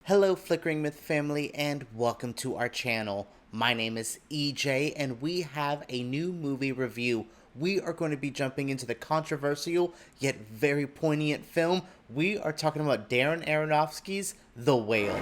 Hello Flickering Myth family and welcome to our channel. My name is EJ and we have a new movie review. We are going to be jumping into the controversial yet very poignant film. We are talking about Darren Aronofsky's The Whale.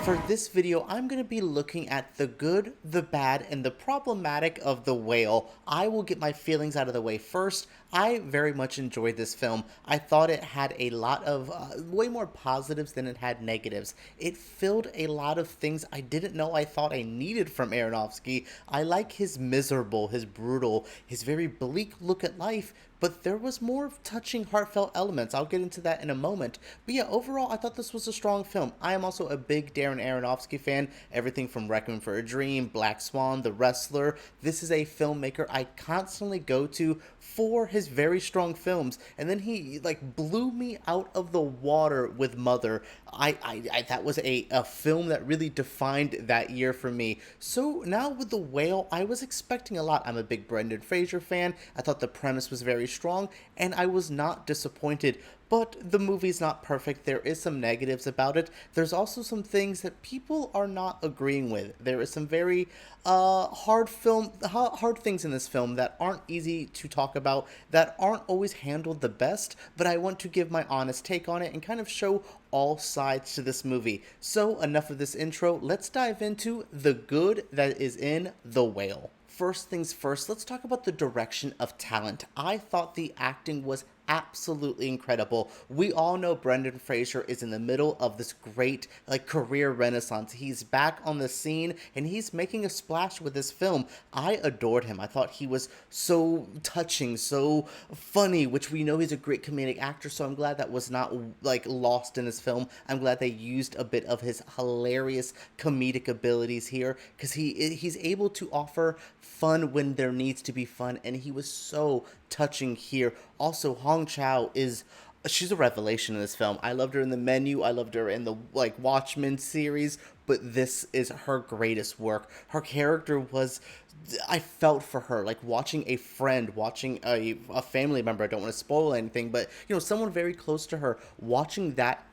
For this video, I'm going to be looking at the good, the bad, and the problematic of The Whale. I will get my feelings out of the way first. I very much enjoyed this film. I thought it had a lot of, way more positives than it had negatives. It filled a lot of things I didn't know I thought I needed from Aronofsky. I like his miserable, his brutal, his very bleak look at life, but there was more touching, heartfelt elements. I'll get into that in a moment. But yeah, overall, I thought this was a strong film. I am also a big Darren Aronofsky fan. Everything from Requiem for a Dream, Black Swan, The Wrestler. This is a filmmaker I constantly go to for his very strong films. And then he blew me out of the water with Mother. That was a film that really defined that year for me. So now with The Whale, I was expecting a lot. I'm a big Brendan Fraser fan. I thought the premise was very strong, and I was not disappointed. But the movie's not perfect. There is some negatives about it. There's also some things that people are not agreeing with. There is some very hard things in this film that aren't easy to talk about, that aren't always handled the best, but I want to give my honest take on it and kind of show all sides to this movie. So enough of this intro, let's dive into the good that is in The Whale. First things first, let's talk about the direction of talent. I thought the acting was absolutely incredible. We all know Brendan Fraser is in the middle of this great career renaissance. He's back on the scene and he's making a splash with this film. I adored him. I thought he was so touching, so funny, which we know he's a great comedic actor, so I'm glad that was not lost in his film. I'm glad they used a bit of his hilarious comedic abilities here because he's able to offer fun when there needs to be fun, and he was so touching here. Also, Hong Chow she's a revelation in this film. I loved her in The Menu. I loved her in the Watchmen series, but this is her greatest work. Her character was, I felt for her, like watching a friend, watching a family member. I don't want to spoil anything, but someone very close to her, watching that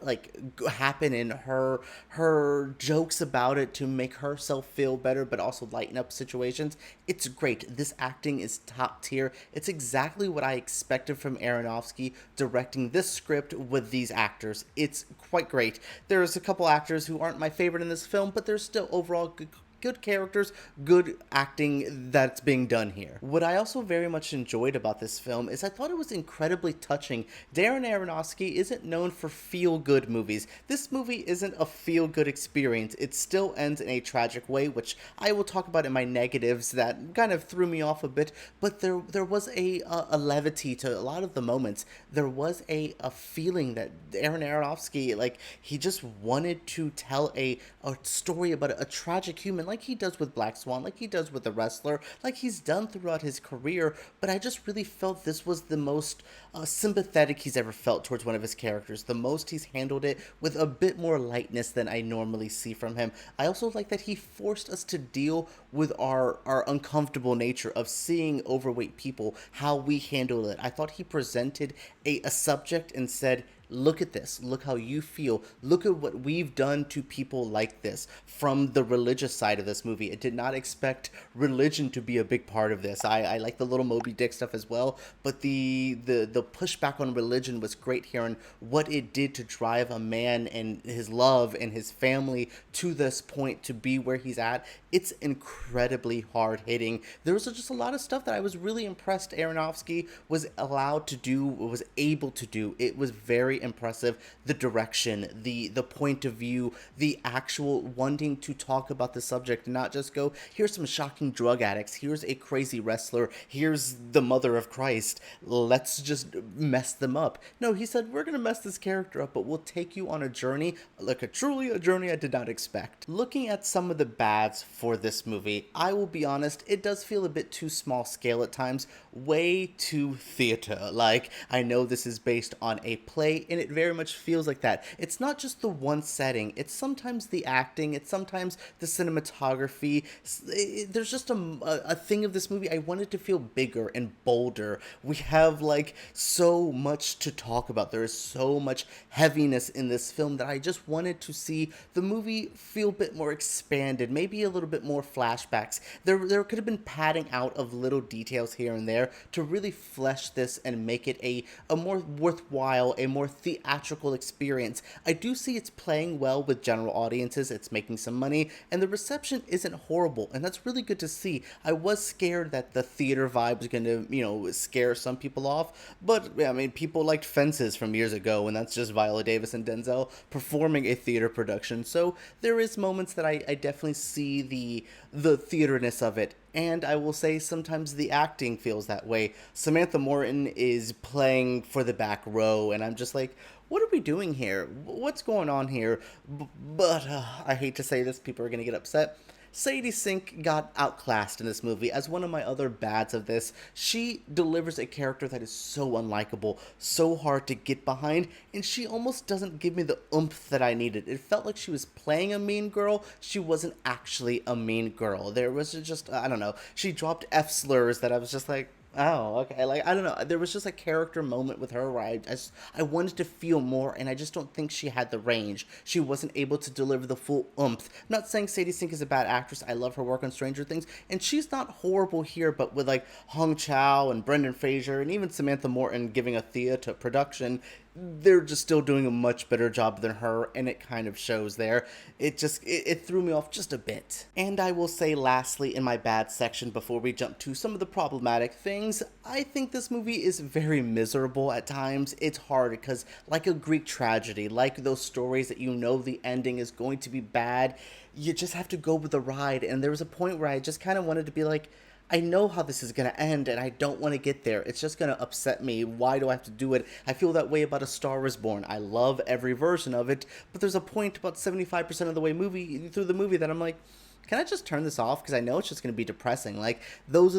happen, in her jokes about it to make herself feel better, but also lighten up situations. It's great. This acting is top tier. It's exactly what I expected from Aronofsky directing this script with these actors. It's quite great. There's a couple actors who aren't my favorite in this film, but they're still overall good characters, good acting that's being done here. What I also very much enjoyed about this film is I thought it was incredibly touching. Darren Aronofsky isn't known for feel-good movies. This movie isn't a feel-good experience. It still ends in a tragic way, which I will talk about in my negatives that kind of threw me off a bit, but there was a levity to a lot of the moments. There was a feeling that Darren Aronofsky, he just wanted to tell a story about a tragic human, like he does with Black Swan, like he does with The Wrestler, like he's done throughout his career, but I just really felt this was the most sympathetic he's ever felt towards one of his characters. The most he's handled it with a bit more lightness than I normally see from him. I also like that he forced us to deal with our uncomfortable nature of seeing overweight people, how we handle it. I thought he presented a subject and said, look at this. Look how you feel. Look at what we've done to people like this. From the religious side of this movie, it did not expect religion to be a big part of this. I like the little Moby Dick stuff as well, but the pushback on religion was great here, and what it did to drive a man and his love and his family to this point to be where he's at. It's incredibly hard hitting. There was just a lot of stuff that I was really impressed Aronofsky was allowed to do, was able to do. It was very impressive. The direction, the point of view, the actual wanting to talk about the subject, not just go, here's some shocking drug addicts, here's a crazy wrestler, here's the mother of Christ, let's just mess them up. No, he said, we're gonna mess this character up, but we'll take you on a journey, truly a journey I did not expect. Looking at some of the bads for this movie, I will be honest, it does feel a bit too small scale at times, way too theater. I know this is based on a play. way, and it very much feels like that. It's not just the one setting, it's sometimes the acting, it's sometimes the cinematography. There's just a thing of this movie. I want it to feel bigger and bolder. We have like so much to talk about. There is so much heaviness in this film that I just wanted to see the movie feel a bit more expanded, maybe a little bit more flashbacks. There could have been padding out of little details here and there to really flesh this and make it a more worthwhile, a more theatrical experience. I do see it's playing well with general audiences, it's making some money, and the reception isn't horrible, and that's really good to see. I was scared that the theater vibe was gonna, scare some people off, but I mean, people liked Fences from years ago, and that's just Viola Davis and Denzel performing a theater production, so there is moments that I definitely see the theaterness of it. And I will say sometimes the acting feels that way. Samantha Morton is playing for the back row, and I'm just like, what are we doing here? What's going on here? But I hate to say this, people are going to get upset. Sadie Sink got outclassed in this movie. As one of my other bads of this, she delivers a character that is so unlikable, so hard to get behind, and she almost doesn't give me the oomph that I needed. It felt like she was playing a mean girl. She wasn't actually a mean girl. There was just, I don't know, she dropped F slurs that I was just like, oh, okay. Like, I don't know. There was just a character moment with her where I wanted to feel more, and I just don't think she had the range. She wasn't able to deliver the full oomph. I'm not saying Sadie Sink is a bad actress. I love her work on Stranger Things, and she's not horrible here, but with, like, Hong Chow and Brendan Fraser and even Samantha Morton giving a Thea to production, they're just still doing a much better job than her, and it kind of shows there. It threw me off just a bit. And I will say lastly in my bad section before we jump to some of the problematic things, I think this movie is very miserable at times. It's hard because, like a Greek tragedy, like those stories that you know the ending is going to be bad, you just have to go with the ride. And there was a point where I just kind of wanted to be like, I know how this is going to end, and I don't want to get there. It's just going to upset me. Why do I have to do it? I feel that way about A Star is Born. I love every version of it, but there's a point about 75% of the way through the movie that I'm like, can I just turn this off? Because I know it's just going to be depressing. Like, those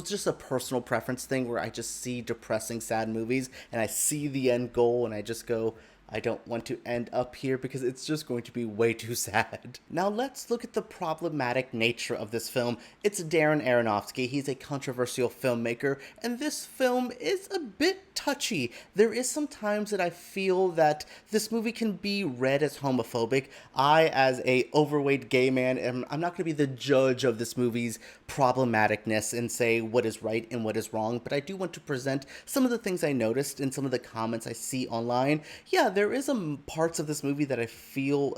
just a personal preference thing where I just see depressing, sad movies, and I see the end goal, and I just go, I don't want to end up here because it's just going to be way too sad. Now let's look at the problematic nature of this film. It's Darren Aronofsky. He's a controversial filmmaker, and this film is a bit touchy. There is some times that I feel that this movie can be read as homophobic. I, as a overweight gay man, I'm not going to be the judge of this movie's problematicness and say what is right and what is wrong, but I do want to present some of the things I noticed in some of the comments I see online. Yeah, there is parts of this movie that I feel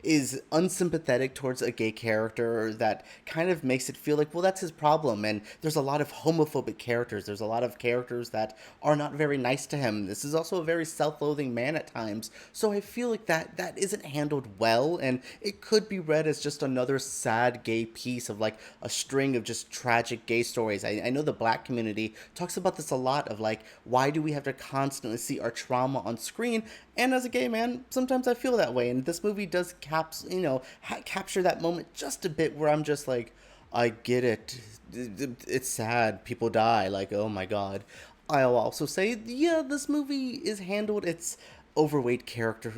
is unsympathetic towards a gay character that kind of makes it feel like, well, that's his problem. And there's a lot of homophobic characters. There's a lot of characters that are not very nice to him. This is also a very self-loathing man at times. So I feel like that isn't handled well, and it could be read as just another sad gay piece of like a string of just tragic gay stories. I know the Black community talks about this a lot of like, why do we have to constantly see our trauma on screen? And as a gay man, sometimes I feel that way, and this movie does capture that moment just a bit where I'm just like, I get it. It's sad. People die. Like, oh my god. I'll also say, yeah, this movie is handled its overweight character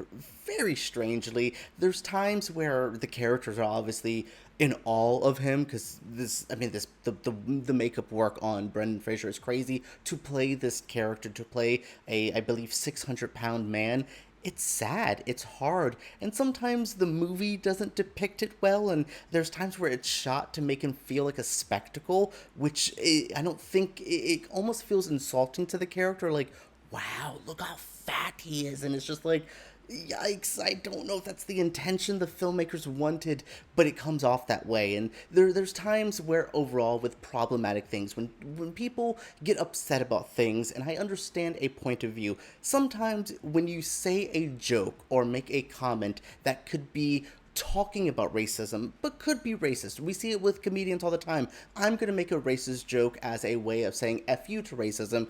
very strangely. There's times where the characters are obviously in awe of him because the makeup work on Brendan Fraser is crazy. To play this character, to play a, I believe, 600-pound man, it's sad, it's hard, and sometimes the movie doesn't depict it well, and there's times where it's shot to make him feel like a spectacle, which I don't think, it almost feels insulting to the character, like, wow, look how fat he is, and it's just like, yikes, I don't know if that's the intention the filmmakers wanted, but it comes off that way. And there's times where overall with problematic things, when people get upset about things, and I understand a point of view, sometimes when you say a joke or make a comment that could be talking about racism, but could be racist. We see it with comedians all the time. I'm going to make a racist joke as a way of saying F you to racism,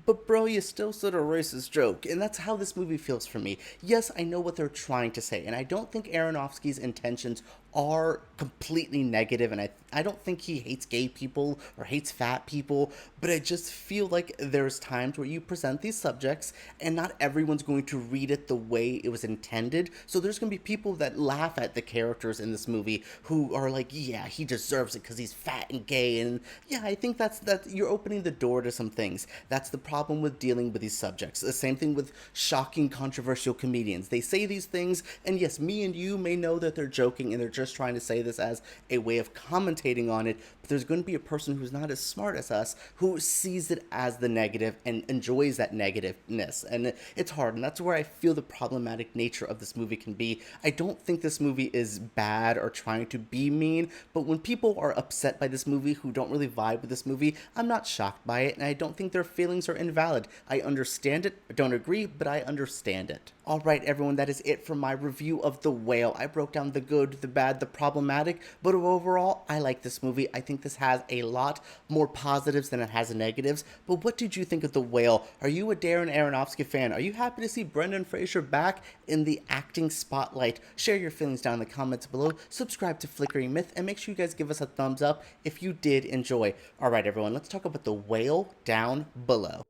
but bro, you still said a racist joke, and that's how this movie feels for me. Yes, I know what they're trying to say, and I don't think Aronofsky's intentions are completely negative, and I don't think he hates gay people or hates fat people, but I just feel like there's times where you present these subjects and not everyone's going to read it the way it was intended. So there's going to be people that laugh at the characters in this movie who are like, yeah, he deserves it because he's fat and gay. And yeah, I think that you're opening the door to some things. That's the problem with dealing with these subjects. The same thing with shocking, controversial comedians. They say these things, and yes, me and you may know that they're joking and they're just trying to say this as a way of commentating on it, but there's going to be a person who's not as smart as us who sees it as the negative and enjoys that negativeness. And it's hard, and that's where I feel the problematic nature of this movie can be. I don't think this movie is bad or trying to be mean, but when people are upset by this movie who don't really vibe with this movie, I'm not shocked by it, and I don't think their feelings are invalid. I understand it. I don't agree, but I understand it. Alright, everyone, that is it for my review of The Whale. I broke down the good, the bad, the problematic, but overall, I like this movie. I think this has a lot more positives than it has negatives. But what did you think of The Whale? Are you a Darren Aronofsky fan? Are you happy to see Brendan Fraser back in the acting spotlight? Share your feelings down in the comments below. Subscribe to Flickering Myth, and make sure you guys give us a thumbs up if you did enjoy. Alright, everyone, let's talk about The Whale down below.